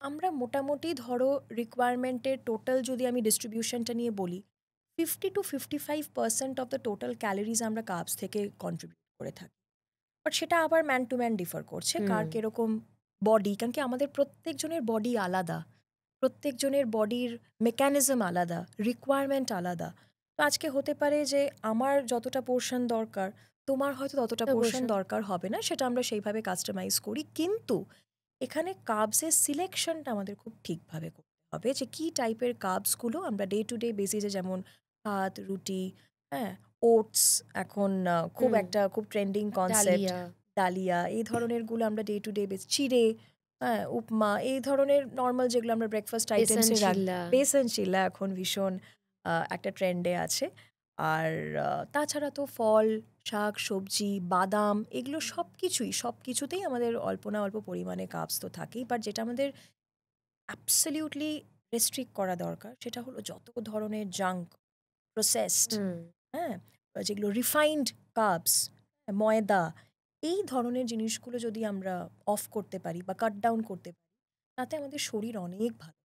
আমরা মোটামুটি ধরো রিকোয়ারমেন্টের টোটাল যদি আমি ডিস্ট্রিবিউশনটা নিয়ে বলি 50 to 55% of the total calories আমরা কার্বস থেকে কন্ট্রিবিউট করে থাকি। বাট সেটা আবার ম্যান টু ম্যান ডিফার করছে, হুম। কার কিরকম বডি, কারণ কি আমাদের প্রত্যেকজনের বডি আলাদা, প্রত্যেকজনের বডির মেকানিজম আলাদা, রিকোয়ারমেন্ট আলাদা। তো আজকে হতে পারে যে আমার যতটা পোর্শন দরকার তোমার হয়তো ততটা পোর্শন অবশ্যই। দরকার হবে না, সেটা আমরা সেইভাবে কাস্টমাইজ করি। কিন্তু এখানে কার্বসের সিলেকশনটা আমাদের খুব ঠিকভাবে করতে হবে, যে কী টাইপের কার্বসগুলো আমরা ডে টু ডে বেসিসে, যেমন ভাত, রুটি, হ্যাঁ, ওটস এখন খুব হুম। একটা খুব ট্রেন্ডিং কনসেপ্ট, ডালিয়া, ডালিয়া, এই ধরনেরগুলো আমরা ডে টু ডে বেস, চিড়ে, হ্যাঁ, উপমা, এই ধরনের নর্মাল যেগুলো আমরা ব্রেকফাস্ট বেসন আইটেমসে রাখ, চিল্লা। বেসন চিল্লা এখন ভীষণ একটা ট্রেন্ডে আছে। আর তাছাড়া তো ফল, শাক, সবজি, বাদাম, এগুলো সব কিছুতেই আমাদের অল্প না অল্প পরিমাণে কার্বস তো থাকেই। বাট যেটা আমাদের অ্যাবসলিউটলি রেস্ট্রিক্ট করা দরকার সেটা হলো যত ধরনের জাঙ্ক, প্রসেসড, হুম। হ্যাঁ, যেগুলো রিফাইন্ড কার্বস, ময়দা, এই ধরনের জিনিসগুলো যদি আমরা অফ করতে পারি বা কাট ডাউন করতে পারি, তাতে আমাদের শরীর অনেক ভালো